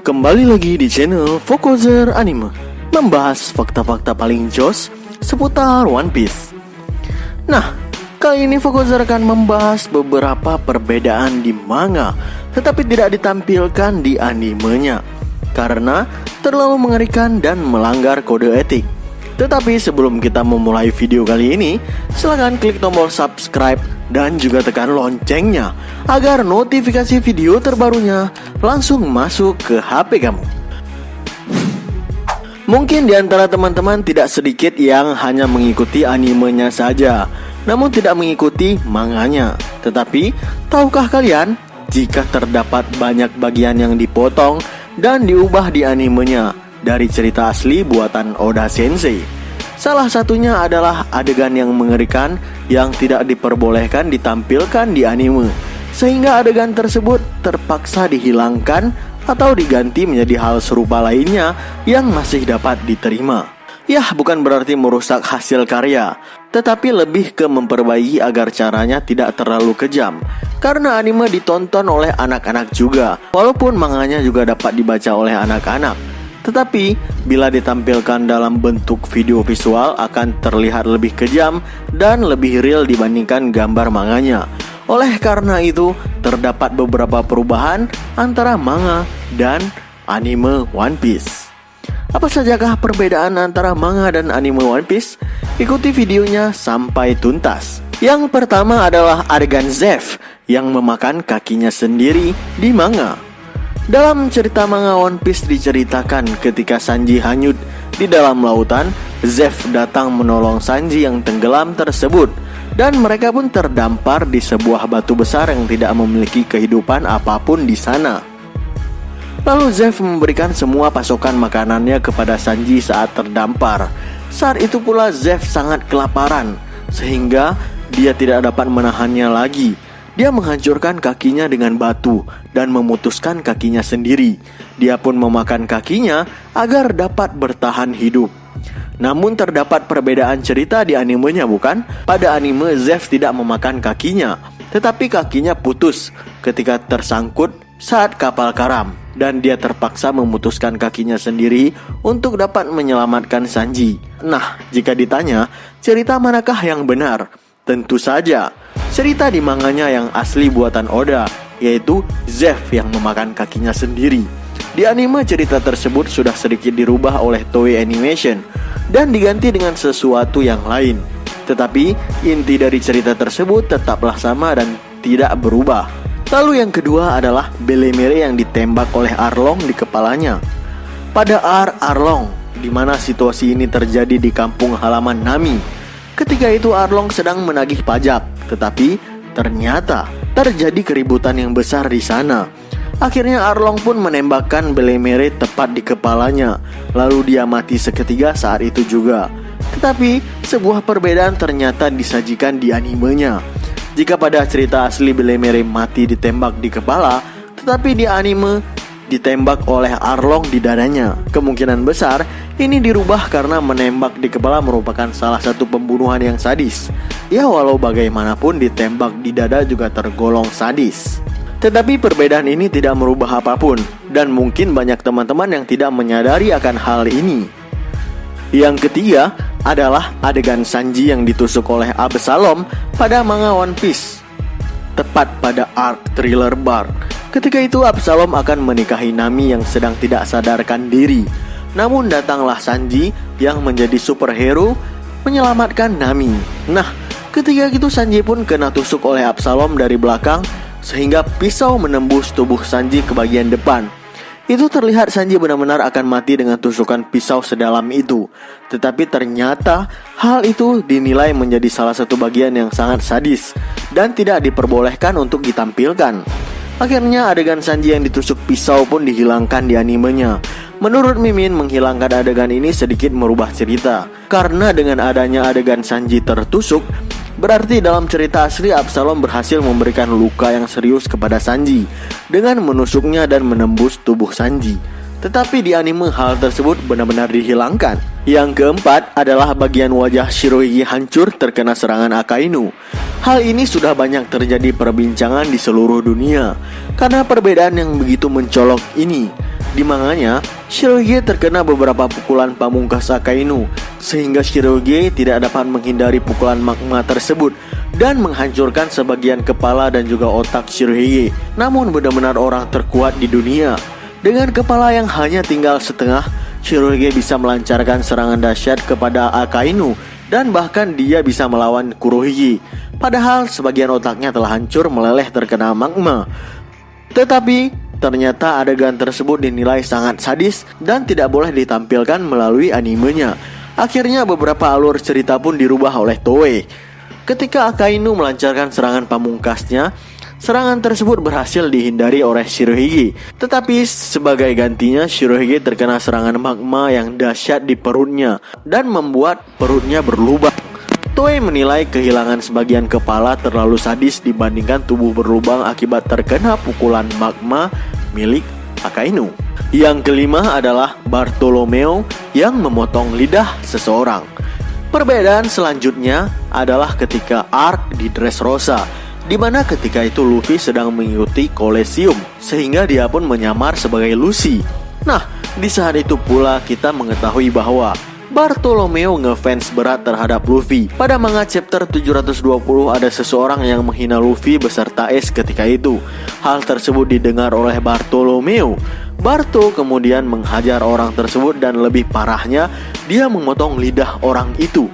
Kembali lagi di channel Fokuser Anime, membahas fakta-fakta paling jos seputar One Piece. Nah, kali ini Fokuser akan membahas beberapa perbedaan di manga, tetapi tidak ditampilkan di animenya karena terlalu mengerikan dan melanggar kode etik. Tetapi sebelum kita memulai video kali ini, silakan klik tombol subscribe dan juga tekan loncengnya agar notifikasi video terbarunya langsung masuk ke HP kamu. Mungkin di antara teman-teman tidak sedikit yang hanya mengikuti animenya saja, namun tidak mengikuti manganya. Tetapi, tahukah kalian jika terdapat banyak bagian yang dipotong dan diubah di animenya dari cerita asli buatan Oda Sensei? Salah satunya adalah adegan yang mengerikan yang tidak diperbolehkan ditampilkan di anime, sehingga adegan tersebut terpaksa dihilangkan atau diganti menjadi hal serupa lainnya yang masih dapat diterima. Yah, bukan berarti merusak hasil karya, tetapi lebih ke memperbaiki agar caranya tidak terlalu kejam. Karena anime ditonton oleh anak-anak juga, walaupun manganya juga dapat dibaca oleh anak-anak. Tetapi, bila ditampilkan dalam bentuk video visual akan terlihat lebih kejam dan lebih real dibandingkan gambar manganya. Oleh karena itu, terdapat beberapa perubahan antara manga dan anime One Piece. Apa sajakah perbedaan antara manga dan anime One Piece? Ikuti videonya sampai tuntas. Yang pertama adalah adegan Zeff yang memakan kakinya sendiri di manga. Dalam cerita manga One Piece diceritakan ketika Sanji hanyut di dalam lautan, Zeff datang menolong Sanji yang tenggelam tersebut, dan mereka pun terdampar di sebuah batu besar yang tidak memiliki kehidupan apapun di sana. Lalu Zeff memberikan semua pasokan makanannya kepada Sanji saat terdampar. Saat itu pula Zeff sangat kelaparan, sehingga dia tidak dapat menahannya lagi. Dia menghancurkan kakinya dengan batu dan memutuskan kakinya sendiri. Dia pun memakan kakinya agar dapat bertahan hidup. Namun terdapat perbedaan cerita di animenya, bukan? Pada anime Zeff tidak memakan kakinya, tetapi kakinya putus ketika tersangkut saat kapal karam, dan dia terpaksa memutuskan kakinya sendiri untuk dapat menyelamatkan Sanji. Nah, jika ditanya, cerita manakah yang benar? Tentu saja, cerita di manganya yang asli buatan Oda, yaitu Zeff yang memakan kakinya sendiri. Di anime cerita tersebut sudah sedikit dirubah oleh Toei Animation dan diganti dengan sesuatu yang lain. Tetapi inti dari cerita tersebut tetaplah sama dan tidak berubah. Lalu yang kedua adalah Belemere yang ditembak oleh Arlong di kepalanya. Pada Arlong, di mana situasi ini terjadi di kampung halaman Nami. Ketika itu Arlong sedang menagih pajak, tetapi ternyata terjadi keributan yang besar di sana. Akhirnya Arlong pun menembakkan Belemere tepat di kepalanya, lalu dia mati seketika saat itu juga. Tetapi sebuah perbedaan ternyata disajikan di animenya. Jika pada cerita asli Belemere mati ditembak di kepala, tetapi di anime ditembak oleh Arlong di dadanya. Kemungkinan besar ini dirubah karena menembak di kepala merupakan salah satu pembunuhan yang sadis. Ya, walau bagaimanapun ditembak di dada juga tergolong sadis. Tetapi perbedaan ini tidak merubah apapun, dan mungkin banyak teman-teman yang tidak menyadari akan hal ini. Yang ketiga adalah adegan Sanji yang ditusuk oleh Absalom pada manga One Piece, tepat pada arc Thriller Bark. Ketika itu Absalom akan menikahi Nami yang sedang tidak sadarkan diri. Namun datanglah Sanji yang menjadi superhero menyelamatkan Nami. Nah, ketika itu Sanji pun kena tusuk oleh Absalom dari belakang, sehingga pisau menembus tubuh Sanji ke bagian depan. Itu terlihat Sanji benar-benar akan mati dengan tusukan pisau sedalam itu. Tetapi ternyata hal itu dinilai menjadi salah satu bagian yang sangat sadis dan tidak diperbolehkan untuk ditampilkan. Akhirnya adegan Sanji yang ditusuk pisau pun dihilangkan di animenya. Menurut Mimin, menghilangkan adegan ini sedikit merubah cerita, karena dengan adanya adegan Sanji tertusuk, berarti dalam cerita asli Absalom berhasil memberikan luka yang serius kepada Sanji dengan menusuknya dan menembus tubuh Sanji. Tetapi di anime hal tersebut benar-benar dihilangkan. Yang keempat adalah bagian wajah Shirohige hancur terkena serangan Akainu. Hal ini sudah banyak terjadi perbincangan di seluruh dunia karena perbedaan yang begitu mencolok ini. Di manganya, Shirohige terkena beberapa pukulan pamungkas Akainu, sehingga Shirohige tidak dapat menghindari pukulan magma tersebut dan menghancurkan sebagian kepala dan juga otak Shirohige. Namun benar-benar orang terkuat di dunia. Dengan kepala yang hanya tinggal setengah, Shirohige bisa melancarkan serangan dahsyat kepada Akainu dan bahkan dia bisa melawan Kurohige. Padahal sebagian otaknya telah hancur meleleh terkena magma. Tetapi ternyata adegan tersebut dinilai sangat sadis dan tidak boleh ditampilkan melalui animenya. Akhirnya beberapa alur cerita pun dirubah oleh Toei. Ketika Akainu melancarkan serangan pamungkasnya, serangan tersebut berhasil dihindari oleh Shirohige. Tetapi sebagai gantinya, Shirohige terkena serangan magma yang dahsyat di perutnya dan membuat perutnya berlubang. Toei menilai kehilangan sebagian kepala terlalu sadis dibandingkan tubuh berlubang akibat terkena pukulan magma milik Akainu. Yang kelima adalah Bartolomeo yang memotong lidah seseorang. Perbedaan selanjutnya adalah ketika arc di Dressrosa, di mana ketika itu Luffy sedang mengikuti Colosseum, sehingga dia pun menyamar sebagai Lucy. Nah, di saat itu pula kita mengetahui bahwa Bartolomeo ngefans berat terhadap Luffy. Pada manga chapter 720 ada seseorang yang menghina Luffy beserta Ace ketika itu. Hal tersebut didengar oleh Bartolomeo. Barto kemudian menghajar orang tersebut dan lebih parahnya, dia memotong lidah orang itu.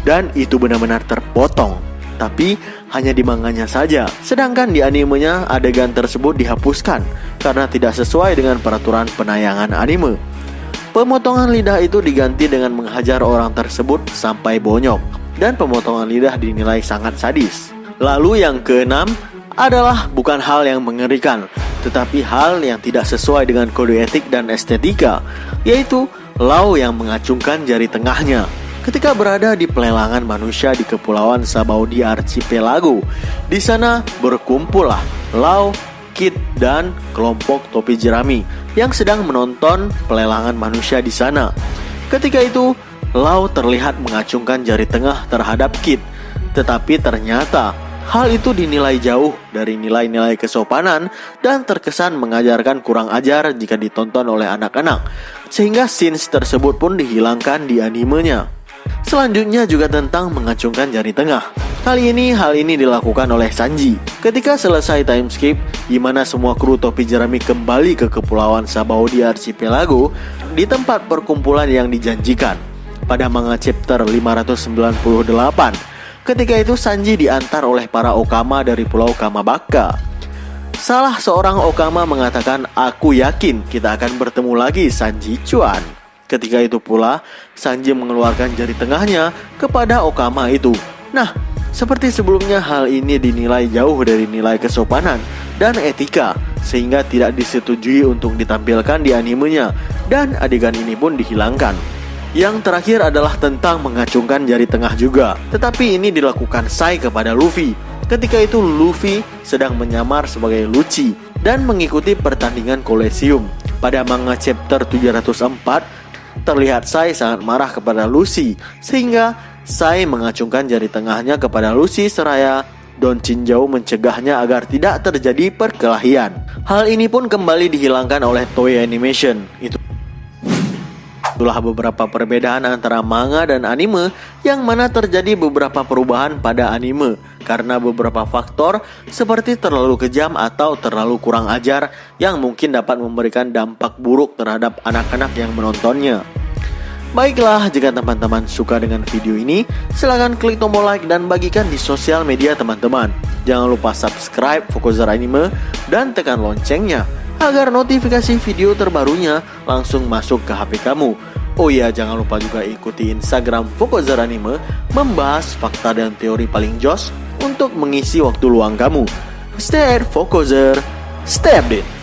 Dan itu benar-benar terpotong. Tapi hanya di manganya saja. Sedangkan di animenya adegan tersebut dihapuskan karena tidak sesuai dengan peraturan penayangan anime. Pemotongan lidah itu diganti dengan menghajar orang tersebut sampai bonyok. Dan pemotongan lidah dinilai sangat sadis. Lalu yang keenam adalah bukan hal yang mengerikan, tetapi hal yang tidak sesuai dengan kode etik dan estetika, yaitu Lau yang mengacungkan jari tengahnya ketika berada di pelelangan manusia di Kepulauan Sabaudi Archipelago. Di sana berkumpullah Lau, Kid, dan kelompok topi jerami yang sedang menonton pelelangan manusia di sana. Ketika itu, Lau terlihat mengacungkan jari tengah terhadap Kid, tetapi ternyata hal itu dinilai jauh dari nilai-nilai kesopanan dan terkesan mengajarkan kurang ajar jika ditonton oleh anak-anak, sehingga scenes tersebut pun dihilangkan di animenya. Selanjutnya juga tentang mengacungkan jari tengah. Kali ini hal ini dilakukan oleh Sanji. Ketika selesai time skip, di mana semua kru topi jerami kembali ke Kepulauan Sabaudi Archipelago di tempat perkumpulan yang dijanjikan pada manga chapter 598. Ketika itu Sanji diantar oleh para Okama dari Pulau Kamabaka. Salah seorang Okama mengatakan, "Aku yakin kita akan bertemu lagi, Sanji Chuan." Ketika itu pula Sanji mengeluarkan jari tengahnya kepada Okama itu. Nah, seperti sebelumnya hal ini dinilai jauh dari nilai kesopanan dan etika, sehingga tidak disetujui untuk ditampilkan di animenya, dan adegan ini pun dihilangkan. Yang terakhir adalah tentang mengacungkan jari tengah juga, tetapi ini dilakukan Sai kepada Luffy. Ketika itu Luffy sedang menyamar sebagai Lucci dan mengikuti pertandingan Colosseum. Pada manga chapter 704 terlihat Sai sangat marah kepada Lucy, sehingga Sai mengacungkan jari tengahnya kepada Lucy seraya Don Chinjau mencegahnya agar tidak terjadi perkelahian. Hal ini pun kembali dihilangkan oleh Toei Animation. Itulah beberapa perbedaan antara manga dan anime, yang mana terjadi beberapa perubahan pada anime karena beberapa faktor seperti terlalu kejam atau terlalu kurang ajar yang mungkin dapat memberikan dampak buruk terhadap anak-anak yang menontonnya. Baiklah, jika teman-teman suka dengan video ini, silahkan klik tombol like dan bagikan di sosial media teman-teman. Jangan lupa subscribe Fokozer Anime dan tekan loncengnya agar notifikasi video terbarunya langsung masuk ke HP kamu. Oh iya, jangan lupa juga ikuti Instagram Fokozer Anime membahas fakta dan teori paling jos untuk mengisi waktu luang kamu. Stay at Fokozer, stay update.